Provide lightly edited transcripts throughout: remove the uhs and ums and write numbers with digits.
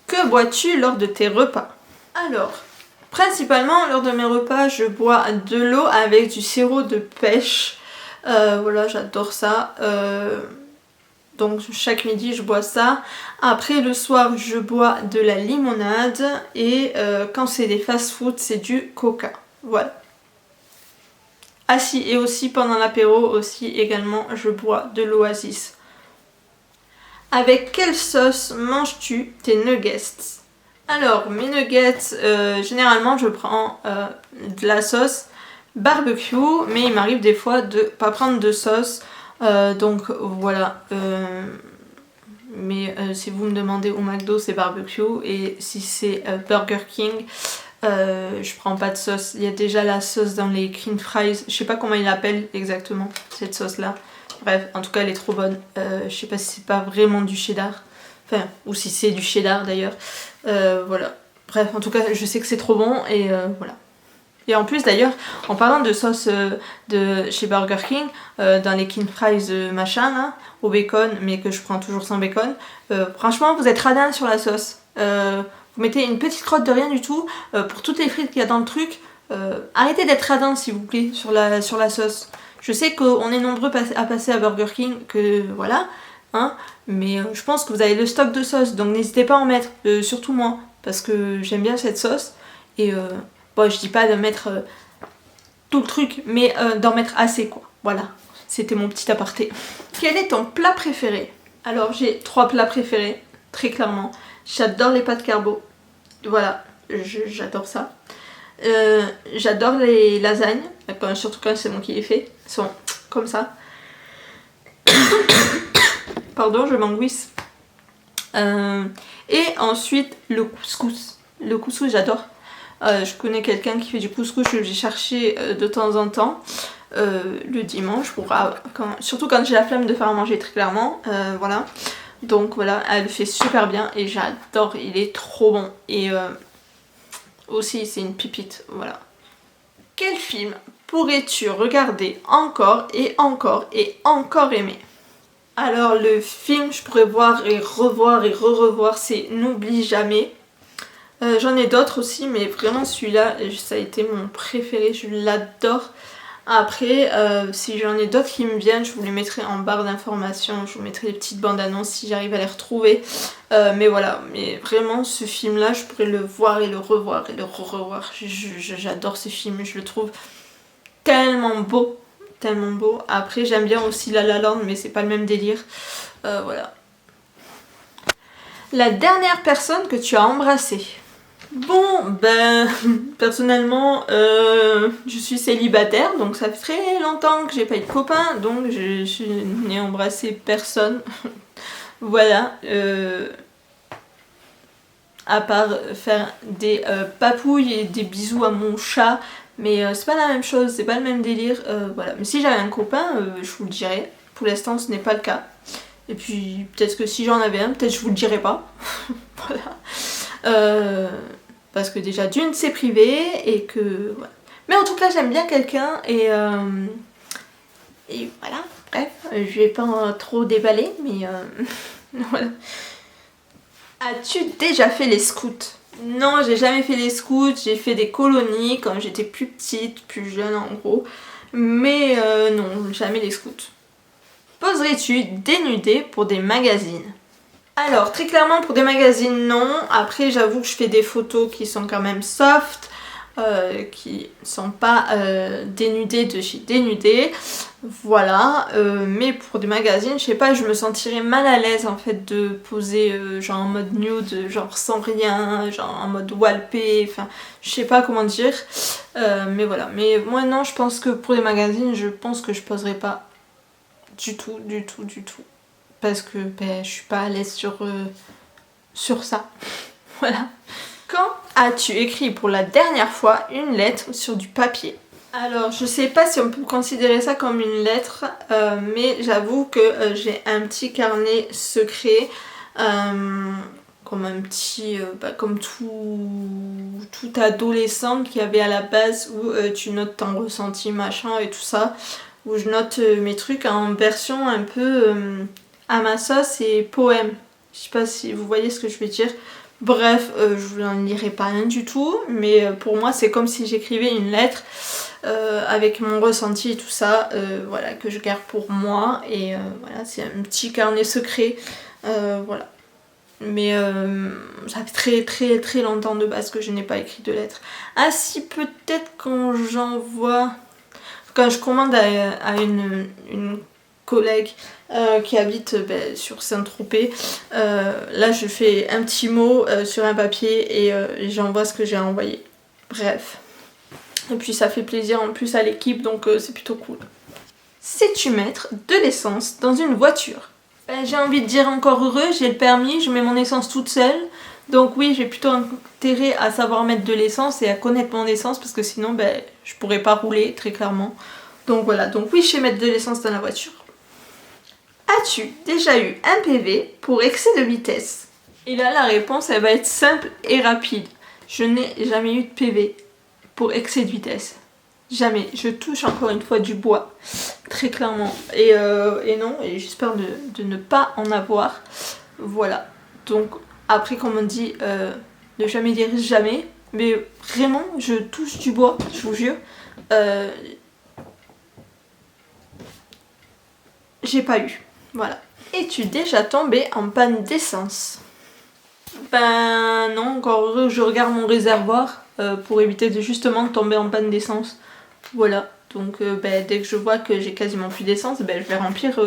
Que bois-tu lors de tes repas? Alors, principalement lors de mes repas, je bois de l'eau avec du sirop de pêche. Voilà, j'adore ça. Donc chaque midi je bois ça. Après le soir je bois de la limonade et quand c'est des fast-food c'est du coca. Voilà. Ah si, et aussi pendant l'apéro aussi également je bois de l'Oasis. Avec quelle sauce manges-tu tes nuggets? Alors mes nuggets, généralement je prends de la sauce barbecue, mais il m'arrive des fois de pas prendre de sauce. Donc voilà. Mais si vous me demandez au McDo c'est barbecue et si c'est Burger King je prends pas de sauce. Il y a déjà la sauce dans les cream fries, je sais pas comment ils l'appellent exactement cette sauce là. Bref, en tout cas elle est trop bonne. Je sais pas si c'est pas vraiment du cheddar, enfin ou si c'est du cheddar d'ailleurs. Voilà. Bref, en tout cas je sais que c'est trop bon et voilà. Et en plus d'ailleurs, en parlant de sauce de chez Burger King, dans les King Fries machin là, au bacon, mais que je prends toujours sans bacon, franchement vous êtes radin sur la sauce. Vous mettez une petite crotte de rien du tout pour toutes les frites qu'il y a dans le truc. Arrêtez d'être radin s'il vous plaît sur la sauce. Je sais qu'on est nombreux à passer à Burger King, que voilà, hein, mais je pense que vous avez le stock de sauce, donc n'hésitez pas à en mettre, surtout moi, parce que j'aime bien cette sauce. Et bon, je dis pas de mettre tout le truc, mais d'en mettre assez quoi. Voilà, c'était mon petit aparté. Quel est ton plat préféré? Alors j'ai 3 plats préférés, très clairement. J'adore les pâtes carbo. Voilà, j'adore ça. J'adore les lasagnes, surtout quand c'est moi qui les fais. Elles sont comme ça. Pardon, je m'anguisse. Et ensuite le couscous. Le couscous, j'adore. Je connais quelqu'un qui fait du couscous, je vais chercher de temps en temps le dimanche, surtout quand j'ai la flemme de faire à manger très clairement, voilà. Donc voilà, elle le fait super bien et j'adore, il est trop bon. Et aussi c'est une pépite, voilà. Quel film pourrais-tu regarder encore et encore et encore aimer? Alors le film, je pourrais voir et revoir, c'est N'oublie jamais. J'en ai d'autres aussi, mais vraiment celui-là, ça a été mon préféré, je l'adore. Après, si j'en ai d'autres qui me viennent, je vous les mettrai en barre d'informations, je vous mettrai les petites bandes annonces si j'arrive à les retrouver. Mais voilà, mais vraiment ce film-là, je pourrais le voir et le revoir et le revoir. J'adore ce film, je le trouve tellement beau, tellement beau. Après, j'aime bien aussi La La Land, mais c'est pas le même délire. Voilà. La dernière personne que tu as embrassée? Bon, ben, personnellement, je suis célibataire, donc ça fait très longtemps que j'ai pas eu de copain, donc je n'ai embrassé personne. Voilà, à part faire des papouilles et des bisous à mon chat, mais c'est pas la même chose, c'est pas le même délire, voilà. Mais si j'avais un copain, je vous le dirais. Pour l'instant, ce n'est pas le cas. Et puis, peut-être que si j'en avais un, peut-être je vous le dirais pas. Voilà. Parce que déjà d'une c'est privé et que voilà. Mais en tout cas j'aime bien quelqu'un et voilà, bref, je vais pas trop déballer mais voilà. As-tu déjà fait les scouts? Non, j'ai jamais fait les scouts, j'ai fait des colonies quand j'étais plus petite, plus jeune en gros, mais non, jamais les scouts. Poserais-tu dénudé pour des magazines? Alors très clairement pour des magazines non, après j'avoue que je fais des photos qui sont quand même soft, qui sont pas dénudées de chez dénudé, voilà, mais pour des magazines je sais pas, je me sentirais mal à l'aise en fait de poser genre en mode nude, genre sans rien, genre en mode walpé, enfin je sais pas comment dire, mais voilà, mais moi non, je pense que pour des magazines je pense que je poserais pas du tout. Parce que ben, je suis pas à l'aise sur ça. Voilà. Quand as-tu écrit pour la dernière fois une lettre sur du papier? Alors je sais pas si on peut considérer ça comme une lettre, mais j'avoue que j'ai un petit carnet secret, comme un petit, comme tout adolescent qui avait à la base où tu notes ton ressenti machin et tout ça, où je note mes trucs en version un peu à ma sauce et poème. Je sais pas si vous voyez ce que je veux dire. Bref, je n'en lirai pas un du tout, mais pour moi c'est comme si j'écrivais une lettre avec mon ressenti et tout ça, voilà, que je garde pour moi, et voilà, c'est un petit carnet secret, voilà. Mais ça fait très très très longtemps de base que je n'ai pas écrit de lettres. Ah si, peut-être quand j'envoie, quand je commande à une collègue qui habite sur Saint-Tropez, là je fais un petit mot sur un papier et j'envoie ce que j'ai envoyé. Bref. Et puis ça fait plaisir en plus à l'équipe, donc c'est plutôt cool. Sais-tu mettre de l'essence dans une voiture? J'ai envie de dire encore heureux, j'ai le permis, je mets mon essence toute seule. Donc oui, j'ai plutôt intérêt à savoir mettre de l'essence et à connaître mon essence, parce que sinon je pourrais pas rouler, très clairement. Donc voilà, donc oui, je sais mettre de l'essence dans la voiture. As-tu déjà eu un PV pour excès de vitesse? Et là, la réponse, elle va être simple et rapide. Je n'ai jamais eu de PV pour excès de vitesse. Jamais. Je touche encore une fois du bois, très clairement. Et non, et j'espère de ne pas en avoir. Voilà. Donc, après, comme on dit, ne jamais dire jamais. Mais vraiment, je touche du bois, je vous jure. J'ai pas eu. Voilà. Es-tu déjà tombé en panne d'essence? Ben non, encore heureux, je regarde mon réservoir pour éviter de justement tomber en panne d'essence. Voilà, donc dès que je vois que j'ai quasiment plus d'essence, je vais remplir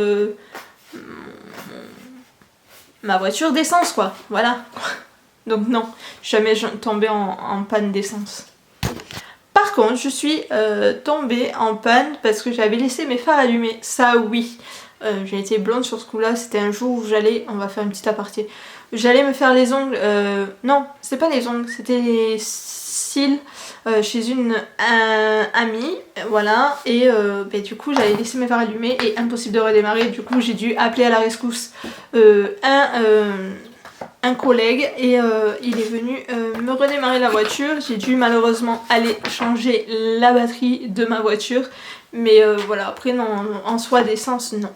ma voiture d'essence, quoi. Voilà. Donc non, jamais tombée en panne d'essence. Par contre, je suis tombée en panne parce que j'avais laissé mes phares allumés. Ça, oui. J'ai été blonde sur ce coup-là. C'était un jour où j'allais... On va faire une petite aparté. J'allais me faire les ongles... non, c'était pas les ongles, c'était les cils chez une amie. Voilà. Et du coup, j'avais laissé mes phares allumés et impossible de redémarrer. Du coup, j'ai dû appeler à la rescousse un collègue et il est venu me redémarrer la voiture. J'ai dû malheureusement aller changer la batterie de ma voiture, mais voilà, après non, en soi d'essence non.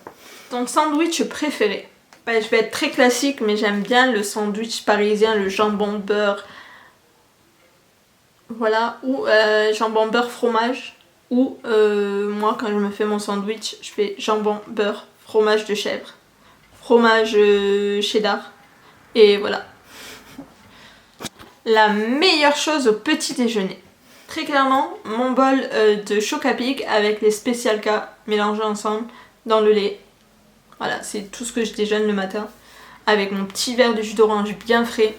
Ton sandwich préféré? Je vais être très classique, mais j'aime bien le sandwich parisien, le jambon beurre, voilà, ou jambon beurre fromage, ou moi quand je me fais mon sandwich, je fais jambon beurre fromage de chèvre, fromage cheddar. Et voilà. La meilleure chose au petit déjeuner. Très clairement, mon bol de Chocapic avec les Special K mélangés ensemble dans le lait. Voilà, c'est tout ce que je déjeune le matin. Avec mon petit verre de jus d'orange bien frais.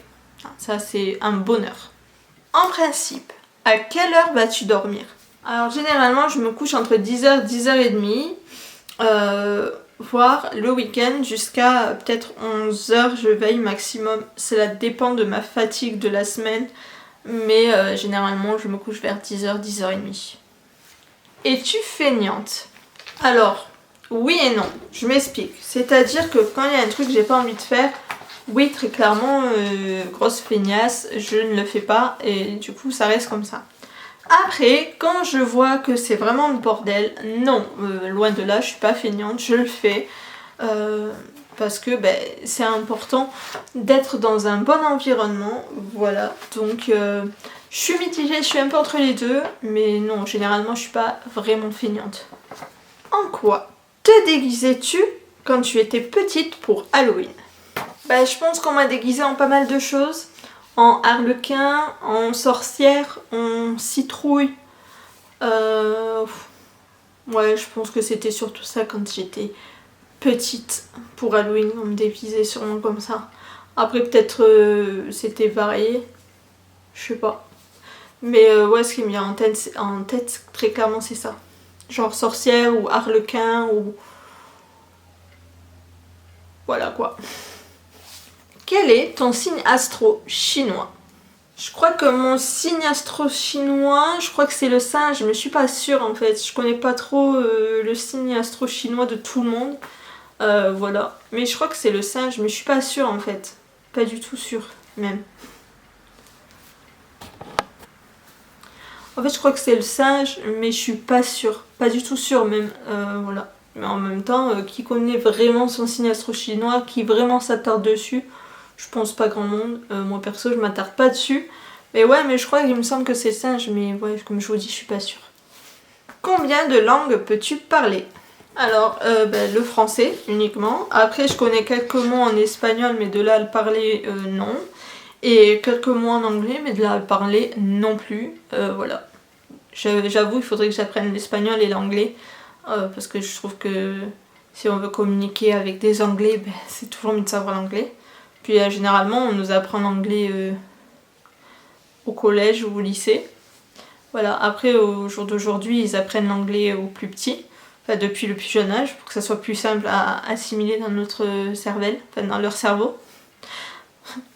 Ça, c'est un bonheur. En principe, à quelle heure vas-tu dormir? Alors, généralement, je me couche entre 10h, 10h30. Voire le week-end jusqu'à peut-être 11h, je veille maximum. Cela dépend de ma fatigue de la semaine, mais généralement je me couche vers 10h, 10h30. Es-tu feignante? Alors, oui et non, je m'explique. C'est-à-dire que quand il y a un truc que j'ai pas envie de faire, oui, très clairement, grosse feignasse, je ne le fais pas et du coup ça reste comme ça. Après, quand je vois que c'est vraiment le bordel, non, loin de là, je suis pas feignante, je le fais. Parce que c'est important d'être dans un bon environnement, voilà. Donc je suis mitigée, je suis un peu entre les deux, mais non, généralement je suis pas vraiment feignante. En quoi te déguisais-tu quand tu étais petite pour Halloween? Je pense qu'on m'a déguisée en pas mal de choses. En harlequin, en sorcière, en citrouille. Ouais, je pense que c'était surtout ça quand j'étais petite pour Halloween. On me déguisait sûrement comme ça. Après, peut-être c'était varié. Je sais pas. Mais ouais, ce qui me vient en tête très clairement, c'est ça. Genre sorcière ou harlequin ou... Voilà quoi. Quel est ton signe astro chinois? Je crois que mon signe astro chinois, je crois que c'est le singe, je me suis pas sûre en fait. Je connais pas trop le signe astro chinois de tout le monde. Voilà. Mais je crois que c'est le singe, mais je suis pas sûre en fait. Pas du tout sûre, même. En fait, je crois que c'est le singe, mais je suis pas sûre. Pas du tout sûre même. Voilà. Mais en même temps, qui connaît vraiment son signe astro chinois, qui vraiment s'attarde dessus, Je pense pas grand monde. Moi perso, je m'attarde pas dessus. Mais ouais, mais je crois qu'il me semble que c'est singe, mais ouais, comme je vous dis, je suis pas sûre. Combien de langues peux-tu parler? Alors, le français uniquement. Après, je connais quelques mots en espagnol, mais de là à le parler, non. Et quelques mots en anglais, mais de là à le parler, non plus. Voilà. J'avoue, il faudrait que j'apprenne l'espagnol et l'anglais. Parce que je trouve que si on veut communiquer avec des anglais, c'est toujours mieux de savoir l'anglais. Puis généralement, on nous apprend l'anglais au collège ou au lycée. Voilà, après au jour d'aujourd'hui, ils apprennent l'anglais aux plus petits, enfin depuis le plus jeune âge, pour que ça soit plus simple à assimiler dans notre cervelle, enfin dans leur cerveau,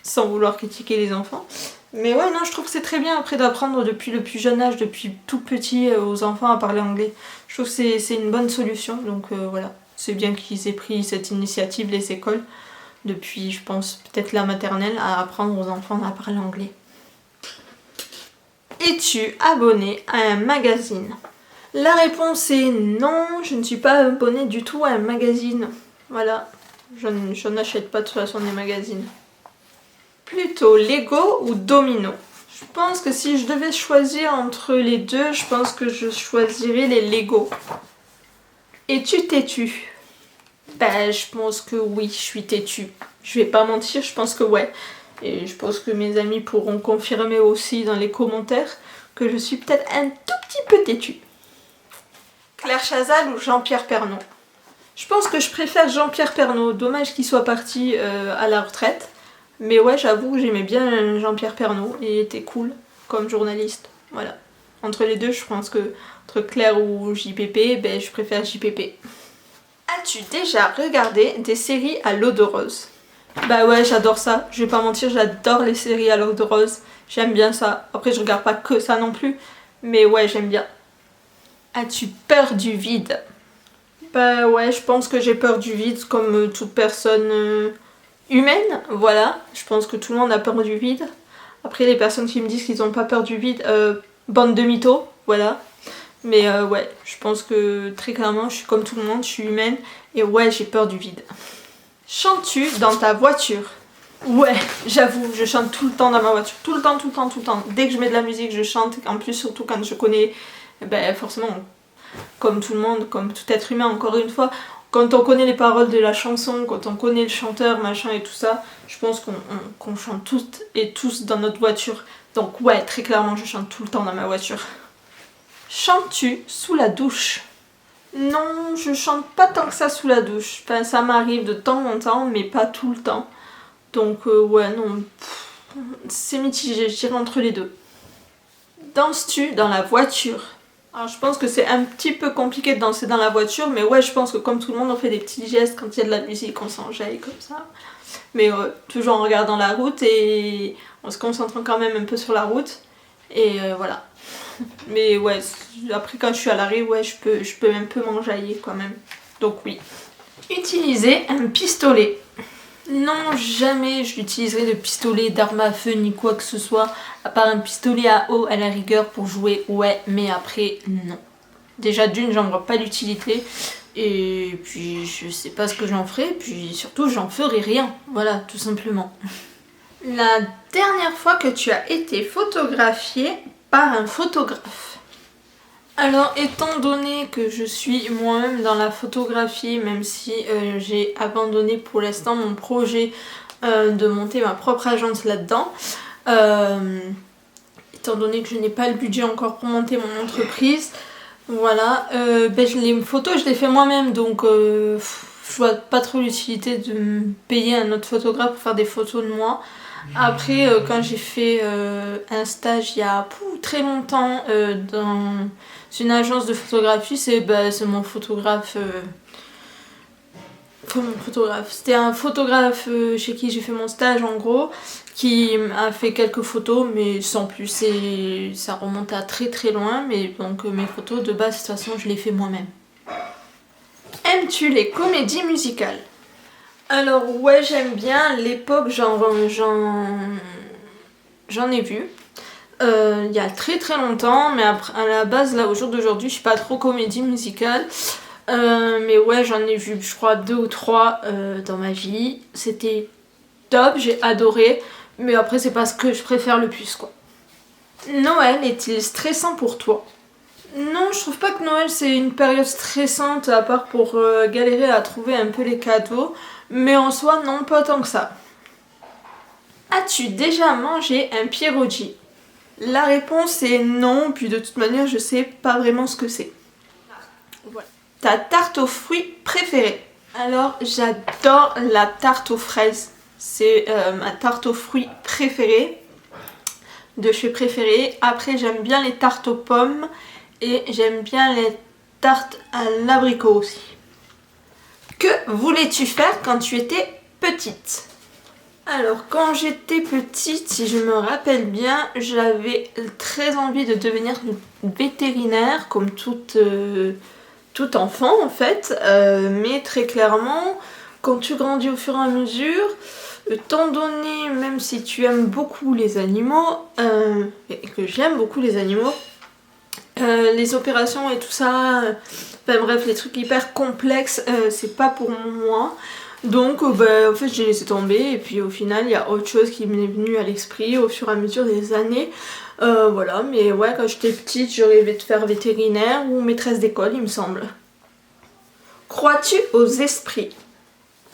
sans vouloir critiquer les enfants. Mais ouais, non, je trouve que c'est très bien après d'apprendre depuis le plus jeune âge, depuis tout petit aux enfants à parler anglais. Je trouve que c'est une bonne solution, donc voilà. C'est bien qu'ils aient pris cette initiative, les écoles, depuis, je pense, peut-être la maternelle, à apprendre aux enfants à parler anglais. Es-tu abonné à un magazine? La réponse est non, je ne suis pas abonnée du tout à un magazine. Voilà, je n'achète pas de toute façon des magazines. Plutôt Lego ou Domino? Je pense que si je devais choisir entre les deux, je pense que je choisirais les Lego. Es-tu têtu? Je pense que oui, je suis têtue. Je vais pas mentir, je pense que ouais. Et je pense que mes amis pourront confirmer aussi dans les commentaires que je suis peut-être un tout petit peu têtue. Claire Chazal ou Jean-Pierre Pernaut? Je pense que je préfère Jean-Pierre Pernaut. Dommage qu'il soit parti à la retraite. Mais ouais, j'avoue que j'aimais bien Jean-Pierre Pernaut. Il était cool comme journaliste. Voilà. Entre les deux, je pense que entre Claire ou JPP, je préfère JPP. As-tu déjà regardé des séries à l'eau de rose? Bah ouais, j'adore ça. Je vais pas mentir, j'adore les séries à l'eau de rose. J'aime bien ça. Après, je regarde pas que ça non plus. Mais ouais, j'aime bien. As-tu peur du vide? Bah ouais, je pense que j'ai peur du vide comme toute personne humaine. Voilà, je pense que tout le monde a peur du vide. Après, les personnes qui me disent qu'ils ont pas peur du vide, bande de mythos, voilà. Mais ouais, je pense que très clairement, je suis comme tout le monde, je suis humaine. Et ouais, j'ai peur du vide. Chantes-tu dans ta voiture? Ouais, j'avoue, je chante tout le temps dans ma voiture. Tout le temps, tout le temps, tout le temps. Dès que je mets de la musique, je chante. En plus, surtout quand je connais, forcément, comme tout le monde, comme tout être humain, encore une fois, quand on connaît les paroles de la chanson, quand on connaît le chanteur, machin et tout ça, je pense qu'on chante toutes et tous dans notre voiture. Donc ouais, très clairement, je chante tout le temps dans ma voiture. Chantes-tu sous la douche? Non, je chante pas tant que ça sous la douche. Enfin, ça m'arrive de temps en temps, mais pas tout le temps. Donc ouais, non, c'est mitigé, je dirais entre les deux. Danses-tu dans la voiture? Alors je pense que c'est un petit peu compliqué de danser dans la voiture, mais ouais, je pense que comme tout le monde, on fait des petits gestes quand il y a de la musique, on s'enjaille comme ça. Mais toujours en regardant la route et en se concentrant quand même un peu sur la route. Et voilà. Mais ouais, après quand je suis à l'arrêt, ouais, je peux un peu m'enjailler quand même. Donc oui. Utiliser un pistolet. Non, jamais je n'utiliserai de pistolet, d'arme à feu ni quoi que ce soit, à part un pistolet à eau à la rigueur pour jouer, ouais, mais après, non. Déjà d'une, j'en vois pas l'utilité, et puis je sais pas ce que j'en ferai, puis surtout j'en ferai rien, voilà, tout simplement. La dernière fois que tu as été photographiée par un photographe? Alors, étant donné que je suis moi-même dans la photographie, même si j'ai abandonné pour l'instant mon projet de monter ma propre agence là-dedans, étant donné que je n'ai pas le budget encore pour monter mon entreprise, voilà, les photos je les fais moi-même, donc je vois pas trop l'utilité de me payer un autre photographe pour faire des photos de moi. Après, quand j'ai fait un stage il y a très longtemps dans une agence de photographie, c'est mon photographe. C'était un photographe chez qui j'ai fait mon stage en gros, qui a fait quelques photos, mais sans plus. Et ça remonte à très très loin, mais donc mes photos de base, de toute façon, je les fais moi-même. Aimes-tu les comédies musicales? Alors ouais, j'aime bien. L'époque, j'en ai vu. Il y a très très longtemps, mais après, à la base, là, au jour d'aujourd'hui, je suis pas trop comédie musicale. Mais ouais, j'en ai vu, je crois, 2 ou 3 dans ma vie. C'était top, j'ai adoré. Mais après c'est pas ce que je préfère le plus quoi. Noël est-il stressant pour toi? Non, je trouve pas que Noël c'est une période stressante à part pour galérer à trouver un peu les cadeaux. Mais en soi non, pas tant que ça. As-tu déjà mangé un pierogi? La réponse est non, puis de toute manière je sais pas vraiment ce que c'est. Voilà. Ta tarte aux fruits préférée? Alors j'adore la tarte aux fraises. C'est ma tarte aux fruits préférée, de chez préférée. Après j'aime bien les tartes aux pommes et j'aime bien les tartes à l'abricot aussi. Que voulais-tu faire quand tu étais petite? Alors quand j'étais petite, si je me rappelle bien, j'avais très envie de devenir vétérinaire comme tout enfant en fait, mais très clairement quand tu grandis au fur et à mesure, étant donné, même si tu aimes beaucoup les animaux, et que j'aime beaucoup les animaux, les opérations et tout ça, enfin bref, les trucs hyper complexes, c'est pas pour moi. Donc en fait j'ai laissé tomber et puis au final il y a autre chose qui m'est venue à l'esprit au fur et à mesure des années. Voilà, mais ouais, quand j'étais petite je rêvais de faire vétérinaire ou maîtresse d'école il me semble. Crois-tu aux esprits?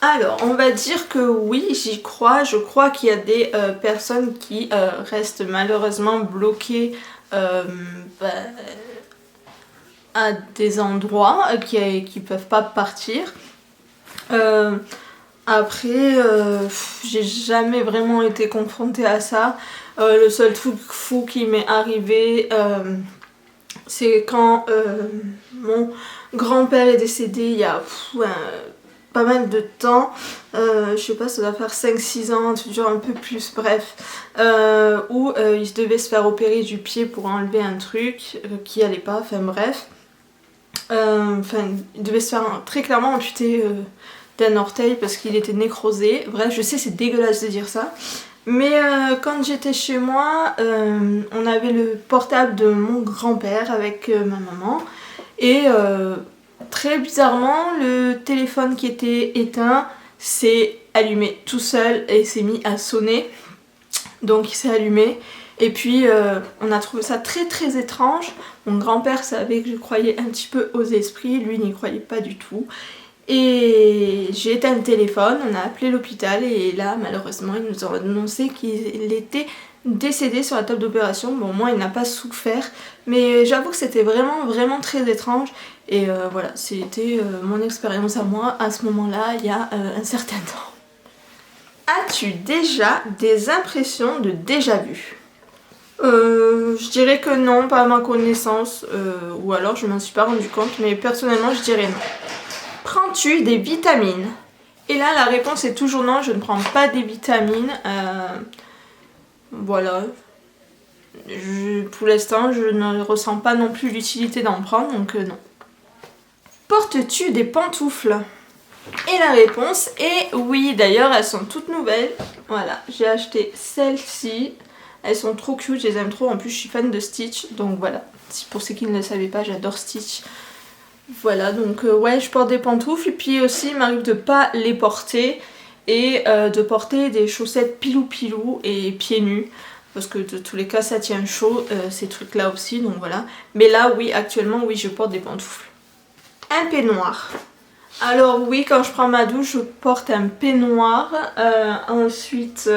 Alors on va dire que oui, j'y crois. Je crois qu'il y a des personnes qui restent malheureusement bloquées à des endroits qui peuvent pas partir. Après, j'ai jamais vraiment été confrontée à ça. Le seul truc fou qui m'est arrivé, c'est quand mon grand-père est décédé il y a pas mal de temps. Je sais pas, ça doit faire 5-6 ans, toujours un peu plus, bref. Où il devait se faire opérer du pied pour enlever un truc qui allait pas, enfin bref. Il devait se faire très clairement amputer d'un orteil parce qu'il était nécrosé. Bref, je sais, c'est dégueulasse de dire ça. Mais quand j'étais chez moi, on avait le portable de mon grand-père avec ma maman. Et très bizarrement, le téléphone qui était éteint s'est allumé tout seul et s'est mis à sonner. Donc il s'est allumé. Et puis on a trouvé ça très très étrange. Mon grand-père savait que je croyais un petit peu aux esprits, lui n'y croyait pas du tout. Et j'ai éteint le téléphone, on a appelé l'hôpital et là malheureusement ils nous ont annoncé qu'il était décédé sur la table d'opération. Bon, moi il n'a pas souffert, mais j'avoue que c'était vraiment très étrange. Et voilà, c'était mon expérience à moi à ce moment-là, il y a un certain temps. As-tu déjà des impressions de déjà-vu? Je dirais que non, pas à ma connaissance, ou alors je m'en suis pas rendu compte, mais personnellement je dirais non. Prends-tu des vitamines? Et là la réponse est toujours non, je ne prends pas des vitamines. Voilà. Pour l'instant je ne ressens pas non plus l'utilité d'en prendre, donc non. Portes-tu des pantoufles? Et la réponse est oui, d'ailleurs elles sont toutes nouvelles. Voilà, j'ai acheté celles-ci. Elles sont trop cute, je les aime trop. En plus je suis fan de Stitch, donc voilà. Pour ceux qui ne le savaient pas, j'adore Stitch. Voilà, donc ouais, je porte des pantoufles. Et puis aussi il m'arrive de pas les porter. Et de porter des chaussettes pilou et pieds nus. Parce que de tous les cas ça tient chaud, ces trucs là aussi, donc voilà. Mais là oui, actuellement oui, je porte des pantoufles. Un peignoir. Alors oui, quand je prends ma douche, je porte un peignoir. Ensuite...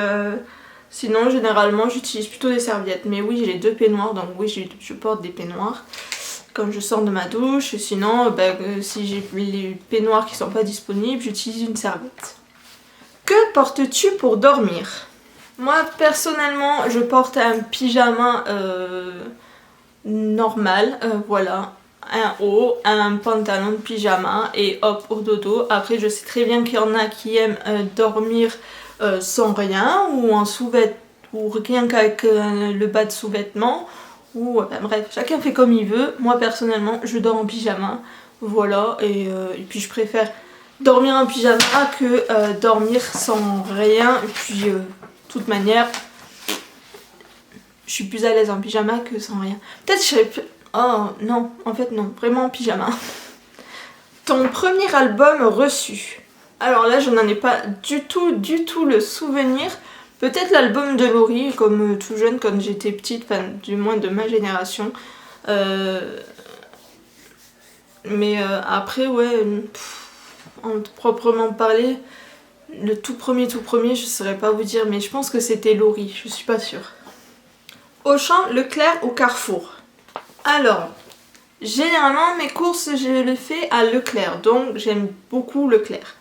sinon, généralement, j'utilise plutôt des serviettes. Mais oui, j'ai 2 peignoirs, donc oui, je porte des peignoirs quand je sors de ma douche. Sinon, si j'ai les peignoirs qui sont pas disponibles, j'utilise une serviette. Que portes-tu pour dormir? Moi, personnellement, je porte un pyjama normal, voilà. Un haut, un pantalon de pyjama et hop, au dodo. Après, je sais très bien qu'il y en a qui aiment dormir sans rien ou en sous-vêtements ou rien qu'avec le bas de sous-vêtements ou bref, chacun fait comme il veut. Moi personnellement je dors en pyjama, voilà, et puis je préfère dormir en pyjama que dormir sans rien. Et puis de toute manière je suis plus à l'aise en pyjama que sans rien. Peut-être je serais plus... Oh non, en fait non, vraiment en pyjama. Ton premier album reçu? Alors là, je n'en ai pas du tout le souvenir. Peut-être l'album de Laurie, comme tout jeune quand j'étais petite, enfin du moins de ma génération. Mais après, ouais, en proprement parler, le tout premier, je saurais pas vous dire, mais je pense que c'était Laurie, je suis pas sûre. Auchan, Leclerc ou Carrefour? Alors, généralement mes courses je les fais à Leclerc, donc j'aime beaucoup Leclerc.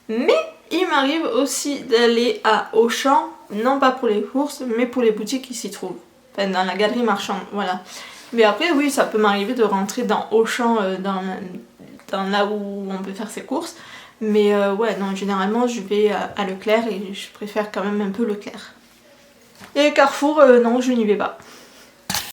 Mais il m'arrive aussi d'aller à Auchan, non pas pour les courses, mais pour les boutiques qui s'y trouvent. Enfin, dans la galerie marchande, voilà. Mais après, oui, ça peut m'arriver de rentrer dans Auchan, dans là où on peut faire ses courses. Mais ouais, non, généralement, je vais à Leclerc et je préfère quand même un peu Leclerc. Et Carrefour, non, je n'y vais pas.